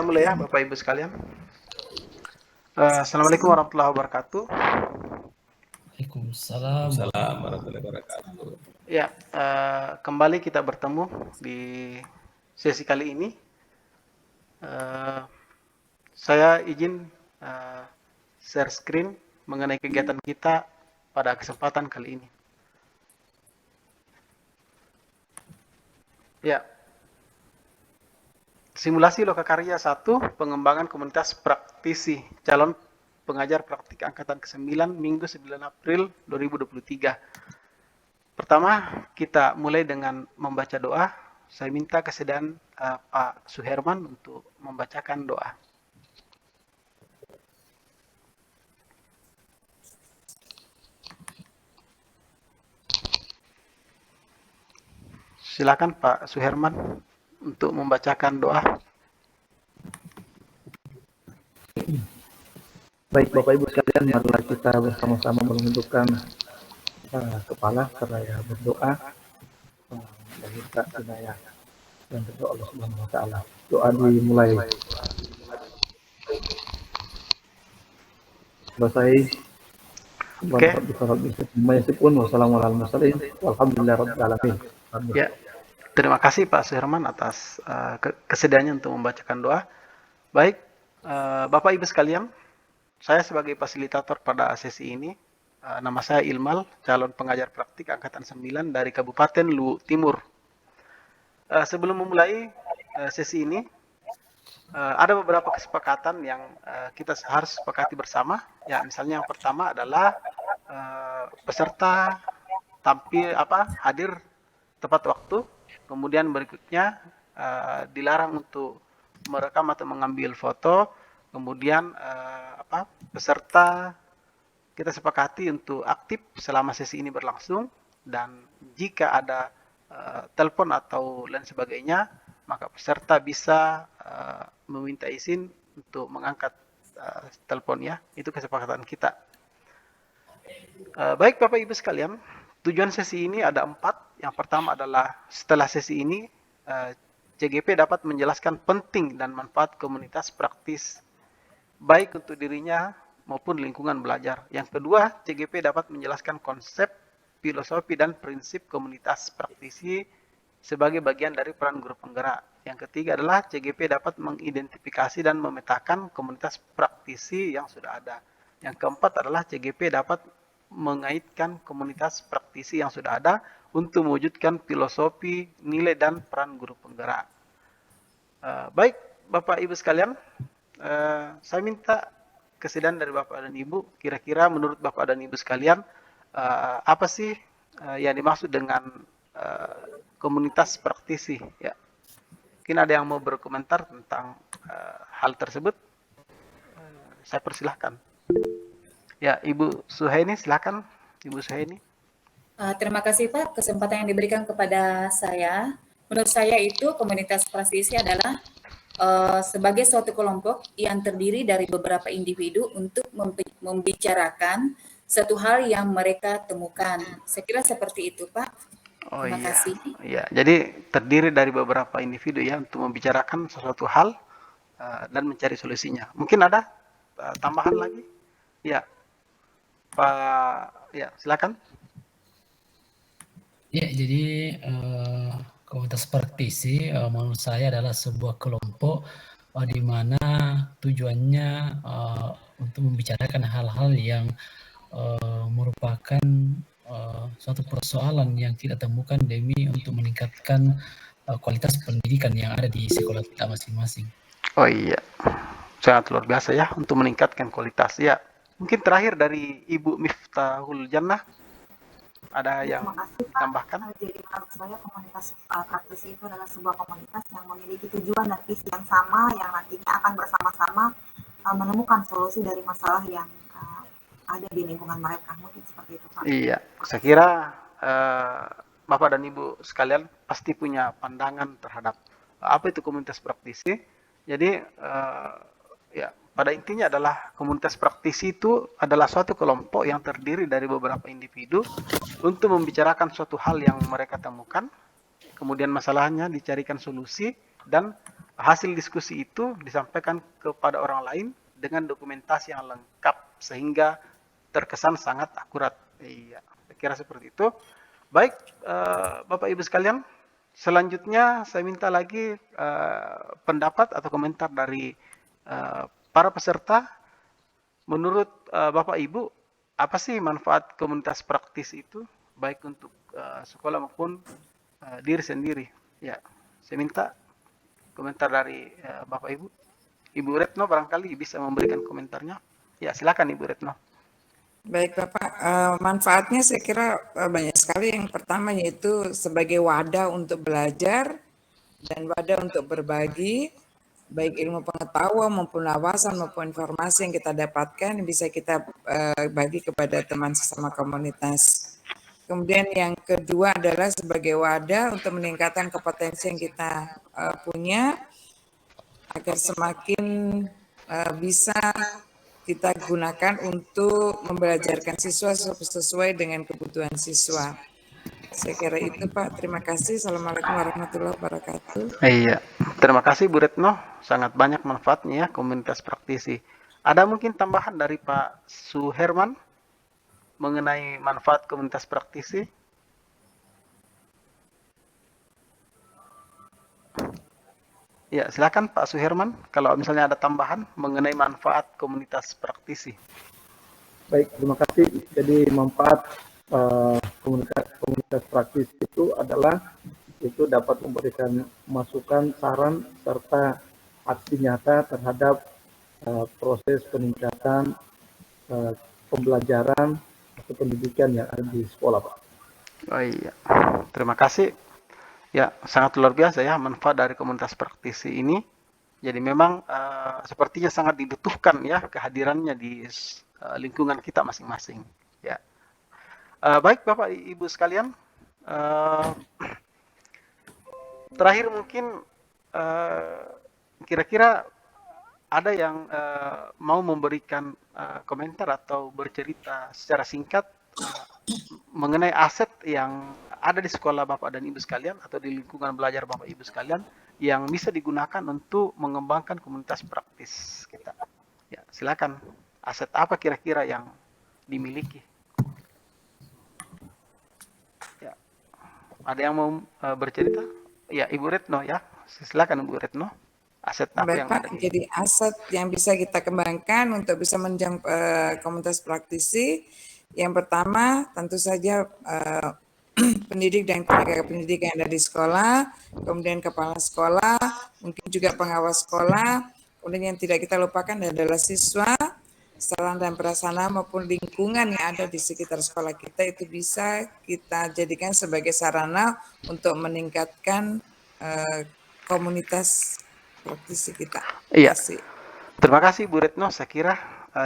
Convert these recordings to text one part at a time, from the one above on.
mulai ya Bapak Ibu sekalian. Assalamualaikum warahmatullahi wabarakatuh. Waalaikumsalam. Assalamualaikum warahmatullahi wabarakatuh. Ya, kembali kita bertemu di sesi kali ini. Saya izin share screen mengenai kegiatan kita pada kesempatan kali ini. Ya, simulasi Lokakarya 1, pengembangan komunitas praktisi calon pengajar praktik angkatan ke-9 Minggu 9 April 2023. Pertama, kita mulai dengan membaca doa. Saya minta kesediaan Pak Suherman untuk membacakan doa. Silakan Pak Suherman untuk membacakan doa. Baik Bapak Ibu sekalian, marilah kita bersama-sama menundukkan kepala seraya berdoa dan minta hidayah dan berdoa Allah Subhanahu wa taala. Doa dimulai. Selesai. Oke. Wassalamualaikum. Ya, terima kasih Pak Suherman atas kesediaannya untuk membacakan doa. Baik, Bapak Ibu sekalian, saya sebagai fasilitator pada sesi ini, nama saya Ilmal, calon pengajar praktik angkatan 9 dari Kabupaten Luwu Timur. Sebelum memulai sesi ini, ada beberapa kesepakatan yang kita harus sepakati bersama. Ya, misalnya yang pertama adalah peserta hadir tepat waktu. Kemudian berikutnya dilarang untuk merekam atau mengambil foto. Kemudian peserta kita sepakati untuk aktif selama sesi ini berlangsung, dan jika ada telepon atau lain sebagainya, maka peserta bisa meminta izin untuk mengangkat telepon ya. Itu kesepakatan kita. Baik Bapak Ibu sekalian, tujuan sesi ini ada 4. Yang pertama adalah setelah sesi ini CGP dapat menjelaskan penting dan manfaat komunitas praktis baik untuk dirinya maupun lingkungan belajar. Yang kedua, CGP dapat menjelaskan konsep, filosofi, dan prinsip komunitas praktisi sebagai bagian dari peran guru penggerak. Yang ketiga adalah CGP dapat mengidentifikasi dan memetakan komunitas praktisi yang sudah ada. Yang keempat adalah CGP dapat mengaitkan komunitas praktisi yang sudah ada untuk mewujudkan filosofi, nilai, dan peran guru penggerak. Baik, Bapak Ibu sekalian, saya minta kesediaan dari Bapak dan Ibu. Kira-kira menurut Bapak dan Ibu sekalian, apa sih yang dimaksud dengan komunitas praktisi? Ya, mungkin ada yang mau berkomentar tentang hal tersebut. Saya persilahkan. Ya, Ibu Suhaini, silakan, Ibu Suhaini. Terima kasih Pak, kesempatan yang diberikan kepada saya. Menurut saya itu komunitas praktisi adalah sebagai suatu kelompok yang terdiri dari beberapa individu untuk membicarakan satu hal yang mereka temukan. Saya kira seperti itu, Pak. Terima kasih. Iya, jadi terdiri dari beberapa individu ya untuk membicarakan sesuatu hal dan mencari solusinya. Mungkin ada tambahan lagi? Ya, Pak. Ya, silakan. Ya, jadi komunitas praktisi menurut saya adalah sebuah kelompok di mana tujuannya untuk membicarakan hal-hal yang merupakan suatu persoalan yang kita temukan demi untuk meningkatkan kualitas pendidikan yang ada di sekolah kita masing-masing. Oh iya, sangat luar biasa ya untuk meningkatkan kualitas ya. Mungkin terakhir dari Ibu Miftahul Jannah, ada yang tambahkan? Jadi menurut saya komunitas praktisi itu adalah sebuah komunitas yang memiliki tujuan dan visi yang sama, yang nantinya akan bersama-sama menemukan solusi dari masalah yang ada di lingkungan mereka. Mungkin seperti itu Pak. Iya, saya kira Bapak dan Ibu sekalian pasti punya pandangan terhadap apa itu komunitas praktisi. Jadi ya, pada intinya adalah komunitas praktisi itu adalah suatu kelompok yang terdiri dari beberapa individu untuk membicarakan suatu hal yang mereka temukan, kemudian masalahnya dicarikan solusi, dan hasil diskusi itu disampaikan kepada orang lain dengan dokumentasi yang lengkap sehingga terkesan sangat akurat. Iya, saya kira seperti itu. Baik, Bapak Ibu sekalian, selanjutnya saya minta lagi pendapat atau komentar dari para peserta. Menurut Bapak Ibu, apa sih manfaat komunitas praktis itu, baik untuk sekolah maupun diri sendiri? Ya, saya minta komentar dari Bapak Ibu. Ibu Retno barangkali bisa memberikan komentarnya. Ya, silakan Ibu Retno. Baik Bapak, manfaatnya saya kira banyak sekali. Yang pertama yaitu sebagai wadah untuk belajar dan wadah untuk berbagi, baik ilmu pengetahuan maupun wawasan maupun informasi yang kita dapatkan bisa kita bagi kepada teman sesama komunitas. Kemudian yang kedua adalah sebagai wadah untuk meningkatkan kompetensi yang kita punya agar semakin bisa kita gunakan untuk membelajarkan siswa sesuai dengan kebutuhan siswa. Saya kira itu Pak. Terima kasih. Assalamualaikum warahmatullahi wabarakatuh. Iya, terima kasih Bu Retno. Sangat banyak manfaatnya ya komunitas praktisi. Ada mungkin tambahan dari Pak Suherman mengenai manfaat komunitas praktisi? Ya, silakan Pak Suherman kalau misalnya ada tambahan mengenai manfaat komunitas praktisi. Baik, terima kasih. Jadi manfaat komunitas praktis itu adalah itu dapat memberikan masukan, saran, serta aksi nyata terhadap proses peningkatan pembelajaran atau pendidikan yang ada di sekolah, Pak. Oh iya, terima kasih. Ya, sangat luar biasa ya manfaat dari komunitas praktisi ini. Jadi memang sepertinya sangat dibutuhkan ya kehadirannya di lingkungan kita masing-masing. Ya, baik Bapak Ibu sekalian. Terakhir mungkin kira-kira ada yang mau memberikan komentar atau bercerita secara singkat mengenai aset yang ada di sekolah Bapak dan Ibu sekalian atau di lingkungan belajar Bapak Ibu sekalian yang bisa digunakan untuk mengembangkan komunitas praktis kita. Ya, silakan. Aset apa kira-kira yang dimiliki? Ya, ada yang mau bercerita? Ya, Ibu Retno ya. Silakan Ibu Retno. Aset apa yang ada? Jadi aset yang bisa kita kembangkan untuk bisa menjang komunitas praktisi. Yang pertama tentu saja pendidik dan tenaga pendidik yang ada di sekolah, kemudian kepala sekolah, mungkin juga pengawas sekolah, kemudian yang tidak kita lupakan adalah siswa, sarana dan prasarana maupun lingkungan yang ada di sekitar sekolah kita itu bisa kita jadikan sebagai sarana untuk meningkatkan komunitas praktisi kita. Iya. Terima kasih Bu Retno. Saya kira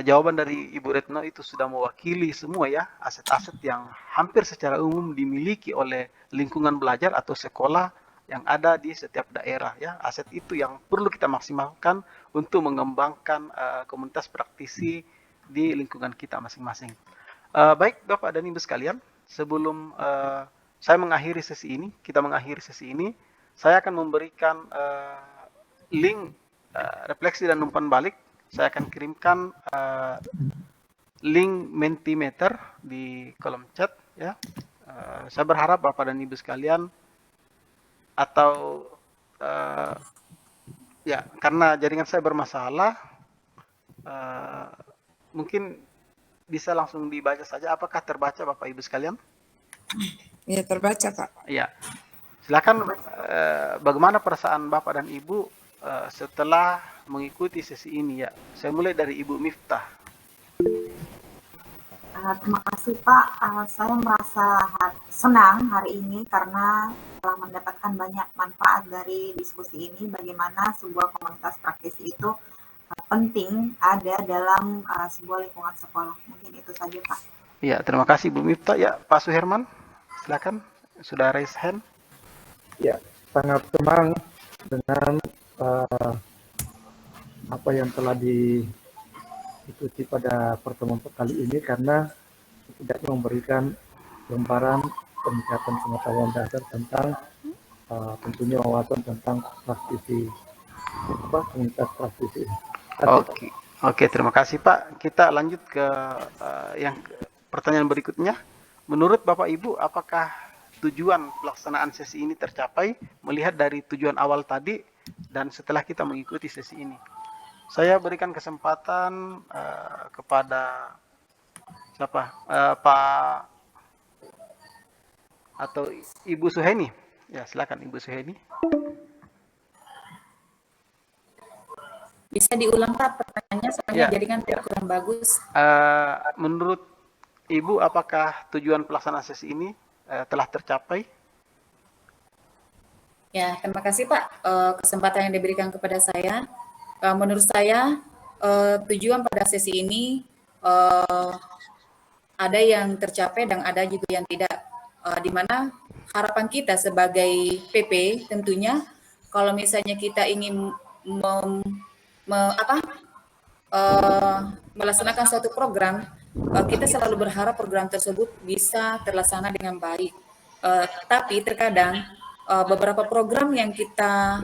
jawaban dari Ibu Retno itu sudah mewakili semua ya aset-aset yang hampir secara umum dimiliki oleh lingkungan belajar atau sekolah yang ada di setiap daerah ya. Aset itu yang perlu kita maksimalkan untuk mengembangkan komunitas praktisi di lingkungan kita masing-masing. Baik Bapak dan Ibu sekalian, sebelum saya mengakhiri sesi ini, saya akan memberikan link refleksi dan umpan balik. Saya akan kirimkan link Mentimeter di kolom chat ya. Saya berharap Bapak dan Ibu sekalian atau ya karena jaringan saya bermasalah mungkin bisa langsung dibaca saja. Apakah terbaca Bapak Ibu sekalian? Ya, terbaca Pak. Ya. Silakan bagaimana perasaan Bapak dan Ibu setelah mengikuti sesi ini ya. Saya mulai dari Ibu Miftah. Terima kasih Pak. Saya merasa senang hari ini karena telah mendapatkan banyak manfaat dari diskusi ini. Bagaimana sebuah komunitas praktisi itu penting ada dalam sebuah lingkungan sekolah. Mungkin itu saja Pak. Ya, terima kasih Bu Miftah. Ya, Pak Suherman, silakan. Sudah raise hand. Ya, sangat senang dengan apa yang telah diikuti pada pertemuan kali ini karena setidaknya memberikan gambaran peningkatan pengetahuan dasar tentang tentunya wawasan tentang praktisi komunitas praktisi ini. Terima kasih. Oke, terima kasih Pak. Kita lanjut ke pertanyaan berikutnya. Menurut Bapak Ibu, apakah tujuan pelaksanaan sesi ini tercapai melihat dari tujuan awal tadi dan setelah kita mengikuti sesi ini? Saya berikan kesempatan kepada siapa? Pak atau Ibu Suheni. Ya, silakan Ibu Suheni. Bisa diulang Pak pertanyaannya, soalnya Ya. jaringan kurang bagus. Menurut Ibu, apakah tujuan pelaksanaan sesi ini telah tercapai? Ya, terima kasih Pak kesempatan yang diberikan kepada saya. Menurut saya tujuan pada sesi ini ada yang tercapai dan ada juga yang tidak. Di mana harapan kita sebagai PP tentunya kalau misalnya kita ingin melaksanakan suatu program, kita selalu berharap program tersebut bisa terlaksana dengan baik. Tapi terkadang beberapa program yang kita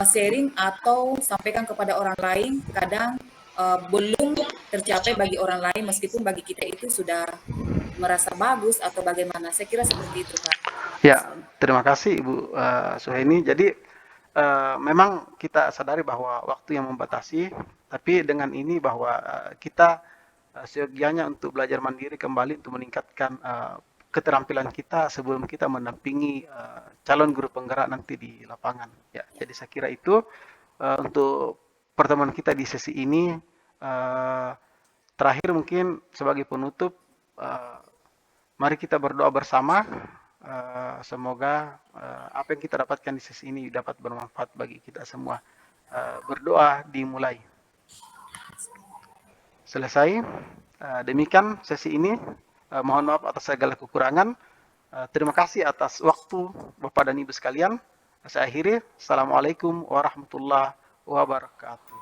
sharing atau sampaikan kepada orang lain kadang belum tercapai bagi orang lain, meskipun bagi kita itu sudah merasa bagus atau bagaimana. Saya kira seperti itu, Pak. Ya, terima kasih Ibu Suheni. Jadi memang kita sadari bahwa waktu yang membatasi, tapi dengan ini bahwa kita seyogianya untuk belajar mandiri kembali untuk meningkatkan keterampilan kita sebelum kita mendampingi calon guru penggerak nanti di lapangan. Ya, jadi saya kira itu untuk pertemuan kita di sesi ini. Terakhir mungkin sebagai penutup, mari kita berdoa bersama. Semoga apa yang kita dapatkan di sesi ini dapat bermanfaat bagi kita semua. Berdoa dimulai. Selesai. Demikian sesi ini. Mohon maaf atas segala kekurangan. Terima kasih atas waktu Bapak dan Ibu sekalian. Saya akhiri. Assalamualaikum warahmatullahi wabarakatuh.